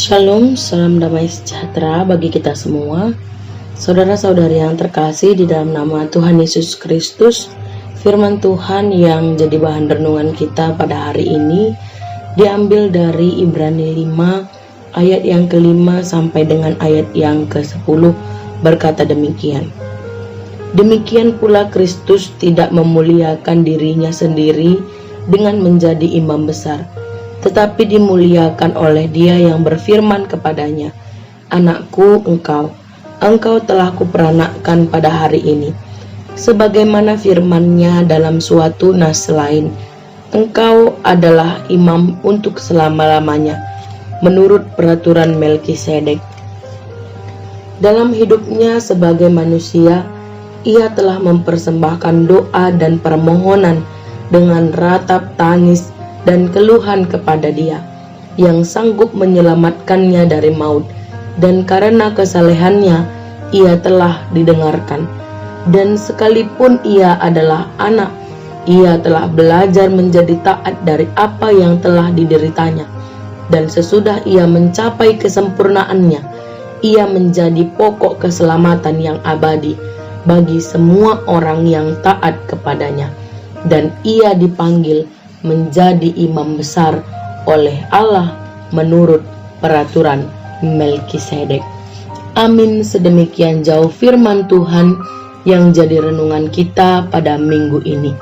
Shalom, salam damai sejahtera bagi kita semua. Saudara-saudari yang terkasih di dalam nama Tuhan Yesus Kristus, firman Tuhan yang jadi bahan renungan kita pada hari ini diambil dari Ibrani 5 ayat yang ke-5 sampai dengan ayat yang ke-10, berkata demikian. Demikian pula Kristus tidak memuliakan dirinya sendiri dengan menjadi imam besar, tetapi dimuliakan oleh Dia yang berfirman kepadanya, "Anakku, engkau telah kuperanakkan pada hari ini." Sebagaimana firman-Nya dalam suatu nas lain, "Engkau adalah imam untuk selama-lamanya, menurut peraturan Melkisedek." Dalam hidupnya sebagai manusia, Ia telah mempersembahkan doa dan permohonan dengan ratap tangis dan keluhan kepada Dia yang sanggup menyelamatkannya dari maut, dan karena kesalehannya Ia telah didengarkan. Dan sekalipun Ia adalah anak, Ia telah belajar menjadi taat dari apa yang telah dideritanya, dan sesudah Ia mencapai kesempurnaannya, Ia menjadi pokok keselamatan yang abadi bagi semua orang yang taat kepadanya, dan Ia dipanggil menjadi imam besar oleh Allah menurut peraturan Melkisedek. Amin. Sedemikian jauh firman Tuhan yang jadi renungan kita pada minggu ini.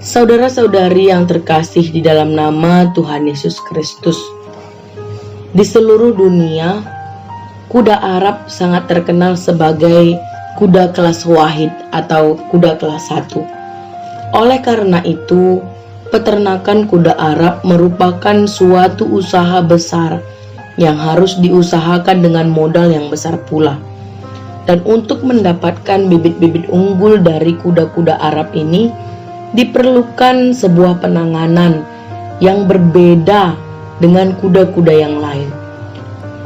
Saudara-saudari yang terkasih di dalam nama Tuhan Yesus Kristus, di seluruh dunia kuda Arab sangat terkenal sebagai kuda kelas wahid atau kuda kelas 1. Oleh karena itu, peternakan kuda Arab merupakan suatu usaha besar yang harus diusahakan dengan modal yang besar pula. Dan untuk mendapatkan bibit-bibit unggul dari kuda-kuda Arab ini, diperlukan sebuah penanganan yang berbeda dengan kuda-kuda yang lain.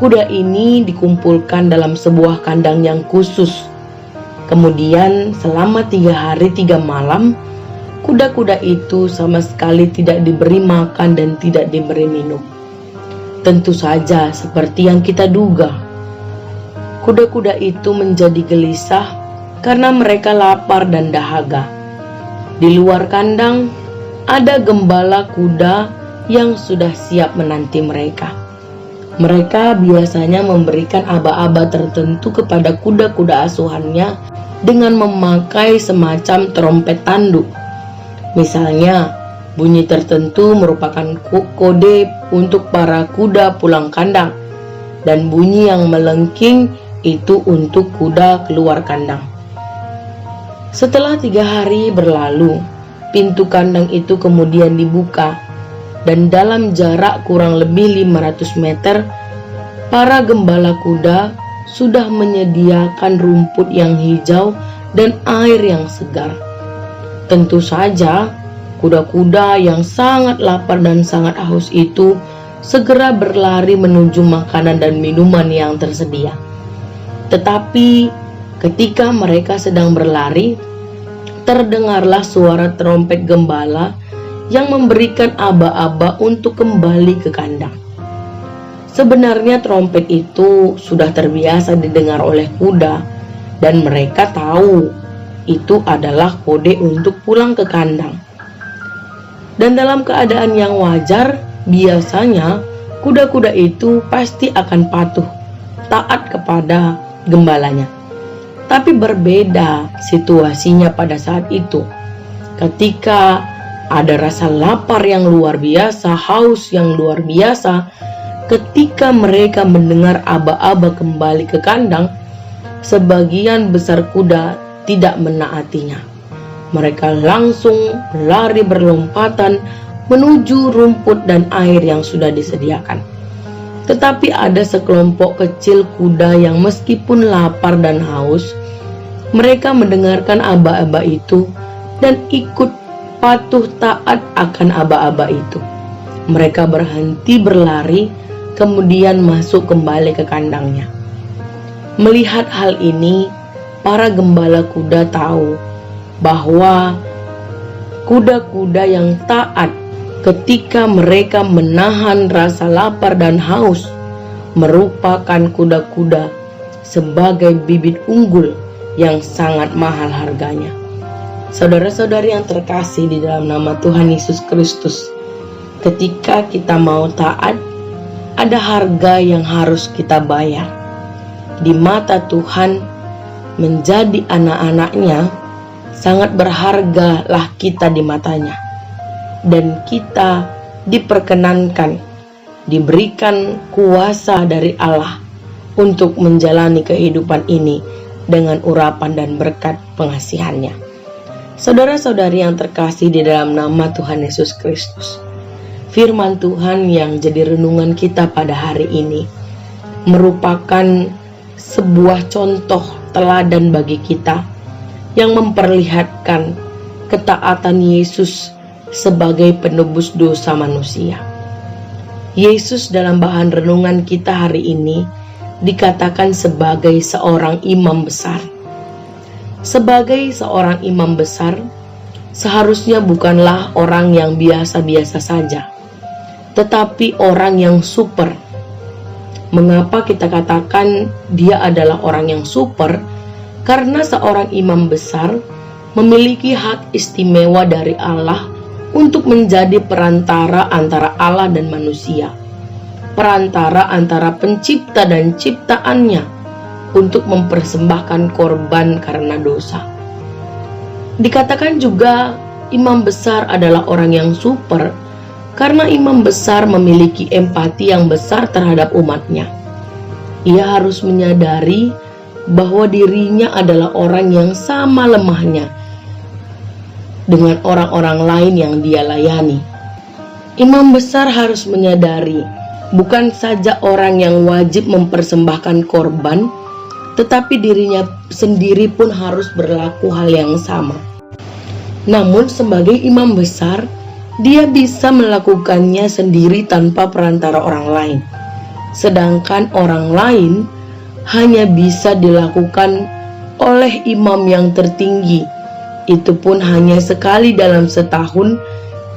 Kuda ini dikumpulkan dalam sebuah kandang yang khusus. Kemudian selama 3 hari 3 malam, kuda-kuda itu sama sekali tidak diberi makan dan tidak diberi minum. Tentu saja seperti yang kita duga, kuda-kuda itu menjadi gelisah karena mereka lapar dan dahaga. Di luar kandang ada gembala kuda yang sudah siap menanti mereka. Mereka biasanya memberikan aba-aba tertentu kepada kuda-kuda asuhannya dengan memakai semacam trompet tanduk. Misalnya, bunyi tertentu merupakan kode untuk para kuda pulang kandang, dan bunyi yang melengking itu untuk kuda keluar kandang. Setelah 3 hari berlalu, pintu kandang itu kemudian dibuka, dan dalam jarak kurang lebih 500 meter, para gembala kuda sudah menyediakan rumput yang hijau dan air yang segar. Tentu saja, kuda-kuda yang sangat lapar dan sangat haus itu segera berlari menuju makanan dan minuman yang tersedia. Tetapi ketika mereka sedang berlari, terdengarlah suara trompet gembala yang memberikan aba-aba untuk kembali ke kandang. Sebenarnya trompet itu sudah terbiasa didengar oleh kuda, dan mereka tahu itu adalah kode untuk pulang ke kandang. Dan dalam keadaan yang wajar, biasanya kuda-kuda itu pasti akan patuh, taat kepada gembalanya. Tapi berbeda situasinya pada saat itu. Ketika ada rasa lapar yang luar biasa, haus yang luar biasa, ketika mereka mendengar aba-aba kembali ke kandang, sebagian besar kuda tidak menaatinya. Mereka langsung lari berlompatan menuju rumput dan air yang sudah disediakan. Tetapi ada sekelompok kecil kuda yang meskipun lapar dan haus, mereka mendengarkan aba-aba itu dan ikut patuh taat akan aba-aba itu. Mereka berhenti berlari, kemudian masuk kembali ke kandangnya. Melihat hal ini, para gembala kuda tahu bahwa kuda-kuda yang taat ketika mereka menahan rasa lapar dan haus merupakan kuda-kuda sebagai bibit unggul yang sangat mahal harganya. Saudara-saudari yang terkasih di dalam nama Tuhan Yesus Kristus, ketika kita mau taat, ada harga yang harus kita bayar. Di mata Tuhan, menjadi anak-anaknya sangat berharga lah kita di matanya. Dan kita diperkenankan, diberikan kuasa dari Allah untuk menjalani kehidupan ini dengan urapan dan berkat pengasihannya. Saudara-saudari yang terkasih di dalam nama Tuhan Yesus Kristus, firman Tuhan yang jadi renungan kita pada hari ini merupakan sebuah contoh teladan bagi kita yang memperlihatkan ketaatan Yesus sebagai penebus dosa manusia. Yesus dalam bahan renungan kita hari ini dikatakan sebagai seorang imam besar. Sebagai seorang imam besar, seharusnya bukanlah orang yang biasa-biasa saja, tetapi orang yang super. Mengapa kita katakan dia adalah orang yang super? Karena seorang imam besar memiliki hak istimewa dari Allah untuk menjadi perantara antara Allah dan manusia, perantara antara pencipta dan ciptaannya, untuk mempersembahkan korban karena dosa. Dikatakan juga imam besar adalah orang yang super karena imam besar memiliki empati yang besar terhadap umatnya. Ia harus menyadari bahwa dirinya adalah orang yang sama lemahnya dengan orang-orang lain yang dia layani. Imam besar harus menyadari bukan saja orang yang wajib mempersembahkan korban, tetapi dirinya sendiri pun harus berlaku hal yang sama. Namun sebagai imam besar, dia bisa melakukannya sendiri tanpa perantara orang lain. Sedangkan orang lain hanya bisa dilakukan oleh imam yang tertinggi. Itu pun hanya sekali dalam setahun,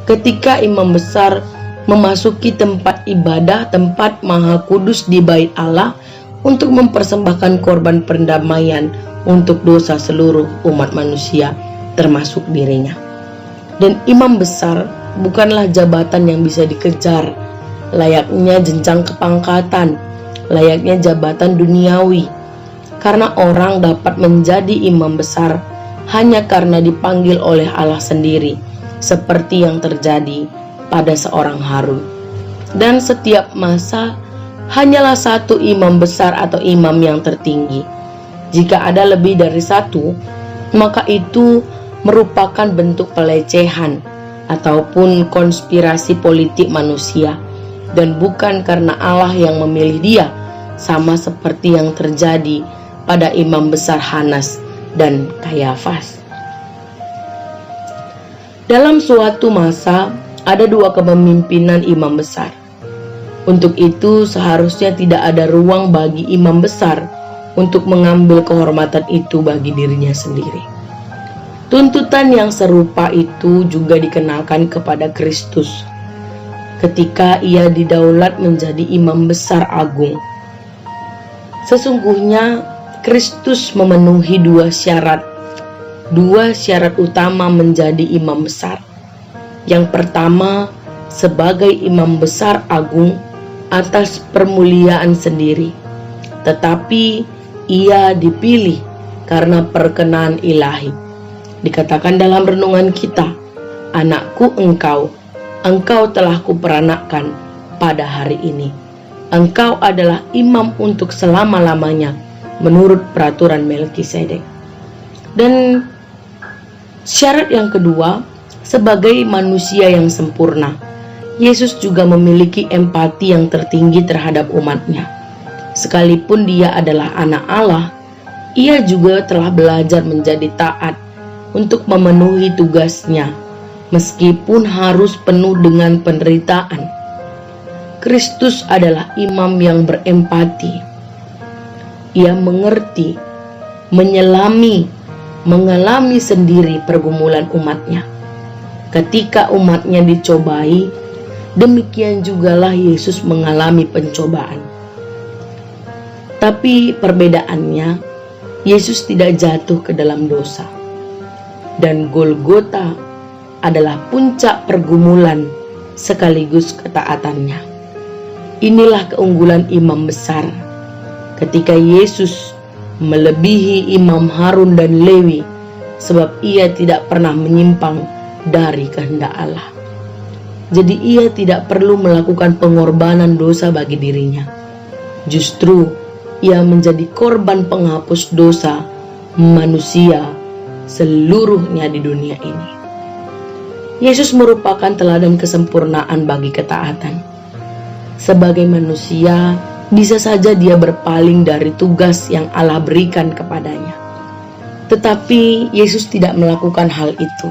ketika imam besar memasuki tempat ibadah, tempat maha kudus di bait Allah, untuk mempersembahkan korban perdamaian untuk dosa seluruh umat manusia, termasuk dirinya. Dan imam besar bukanlah jabatan yang bisa dikejar, layaknya jenjang kepangkatan, layaknya jabatan duniawi. Karena orang dapat menjadi imam besar hanya karena dipanggil oleh Allah sendiri, seperti yang terjadi pada seorang Harun. Dan setiap masa hanyalah satu imam besar atau imam yang tertinggi. Jika ada lebih dari satu, maka itu merupakan bentuk pelecehan ataupun konspirasi politik manusia, dan bukan karena Allah yang memilih dia, sama seperti yang terjadi pada imam besar Hanas dan Kayafas. Dalam suatu masa ada dua kepemimpinan imam besar. Untuk itu seharusnya tidak ada ruang bagi imam besar untuk mengambil kehormatan itu bagi dirinya sendiri. Tuntutan yang serupa itu juga dikenalkan kepada Kristus ketika ia didaulat menjadi imam besar agung. Sesungguhnya Kristus memenuhi dua syarat utama menjadi imam besar. Yang pertama, sebagai imam besar agung atas permuliaan sendiri, tetapi ia dipilih karena perkenan ilahi. Dikatakan dalam renungan kita, "Anakku engkau telah kuperanakkan pada hari ini. Engkau adalah imam untuk selama-lamanya menurut peraturan Melkisedek." Dan syarat yang kedua, sebagai manusia yang sempurna, Yesus juga memiliki empati yang tertinggi terhadap umatnya. Sekalipun dia adalah anak Allah, ia juga telah belajar menjadi taat untuk memenuhi tugasnya, meskipun harus penuh dengan penderitaan. Kristus adalah imam yang berempati. Ia mengerti, mengalami sendiri pergumulan umatnya. Ketika umatnya dicobai, demikian jugalah Yesus mengalami pencobaan. Tapi perbedaannya, Yesus tidak jatuh ke dalam dosa. Dan Golgota adalah puncak pergumulan sekaligus ketaatannya. Inilah keunggulan imam besar. Ketika Yesus melebihi Imam Harun dan Lewi, sebab ia tidak pernah menyimpang dari kehendak Allah. Jadi ia tidak perlu melakukan pengorbanan dosa bagi dirinya. Justru ia menjadi korban penghapus dosa manusia seluruhnya di dunia ini. Yesus merupakan teladan kesempurnaan bagi ketaatan. Sebagai manusia, bisa saja dia berpaling dari tugas yang Allah berikan kepadanya. Tetapi Yesus tidak melakukan hal itu.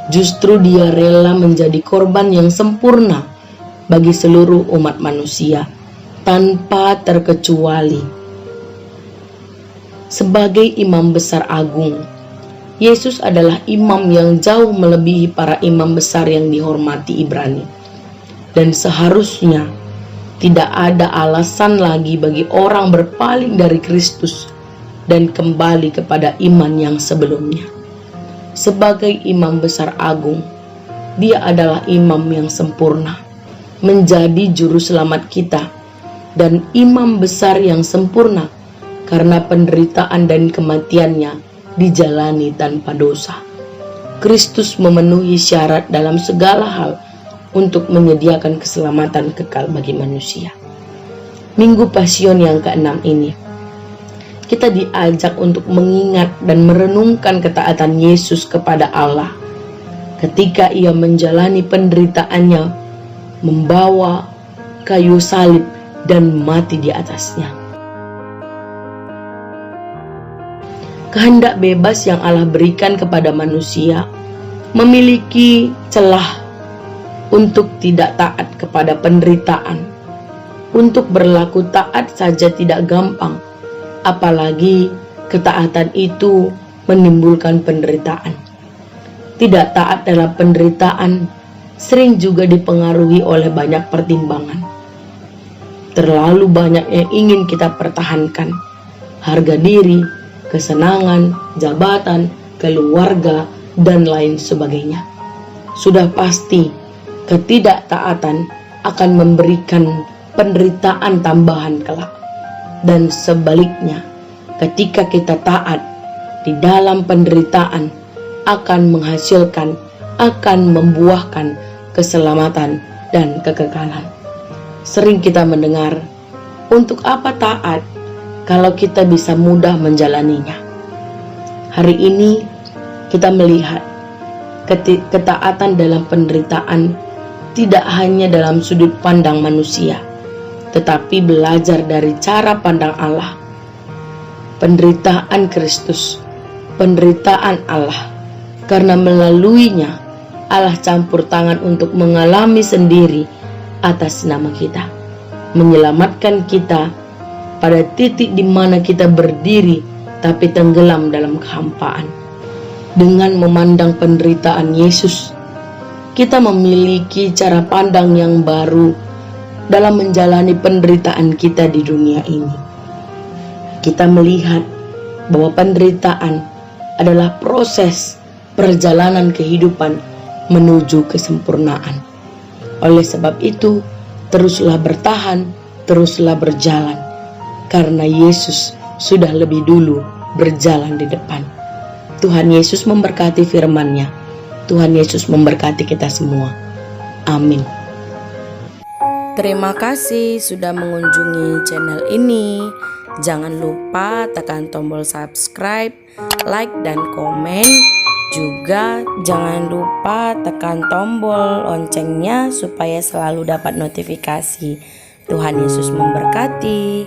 Justru dia rela menjadi korban yang sempurna bagi seluruh umat manusia, tanpa terkecuali. Sebagai imam besar agung, Yesus adalah imam yang jauh melebihi para imam besar yang dihormati Ibrani. Dan seharusnya tidak ada alasan lagi bagi orang berpaling dari Kristus dan kembali kepada iman yang sebelumnya. Sebagai imam besar agung, dia adalah imam yang sempurna, menjadi juru selamat kita, dan imam besar yang sempurna karena penderitaan dan kematiannya dijalani tanpa dosa. Kristus memenuhi syarat dalam segala hal untuk menyediakan keselamatan kekal bagi manusia. Minggu Pasion yang ke-6 ini, kita diajak untuk mengingat dan merenungkan ketaatan Yesus kepada Allah ketika ia menjalani penderitaannya, membawa kayu salib dan mati di atasnya. Kehendak bebas yang Allah berikan kepada manusia memiliki celah untuk tidak taat kepada penderitaan. Untuk berlaku taat saja tidak gampang, apalagi ketaatan itu menimbulkan penderitaan. Tidak taat dalam penderitaan sering juga dipengaruhi oleh banyak pertimbangan. Terlalu banyak yang ingin kita pertahankan, harga diri, kesenangan, jabatan, keluarga, dan lain sebagainya. Sudah pasti ketidaktaatan akan memberikan penderitaan tambahan kelak. Dan sebaliknya, ketika kita taat di dalam penderitaan akan menghasilkan, akan membuahkan keselamatan dan kekekalan. Sering kita mendengar, untuk apa taat kalau kita bisa mudah menjalaninya? Hari ini kita melihat ketaatan dalam penderitaan tidak hanya dalam sudut pandang manusia, tetapi belajar dari cara pandang Allah. Penderitaan Kristus, penderitaan Allah, karena melaluinya Allah campur tangan untuk mengalami sendiri atas nama kita, menyelamatkan kita pada titik di mana kita berdiri tapi tenggelam dalam kehampaan. Dengan memandang penderitaan Yesus, kita memiliki cara pandang yang baru dalam menjalani penderitaan kita di dunia ini. Kita melihat bahwa penderitaan adalah proses perjalanan kehidupan menuju kesempurnaan. Oleh sebab itu, teruslah bertahan, teruslah berjalan, karena Yesus sudah lebih dulu berjalan di depan. Tuhan Yesus memberkati firman-Nya. Tuhan Yesus memberkati kita semua. Amin. Terima kasih sudah mengunjungi channel ini. Jangan lupa tekan tombol subscribe, like, dan komen. Juga jangan lupa tekan tombol loncengnya supaya selalu dapat notifikasi. Tuhan Yesus memberkati.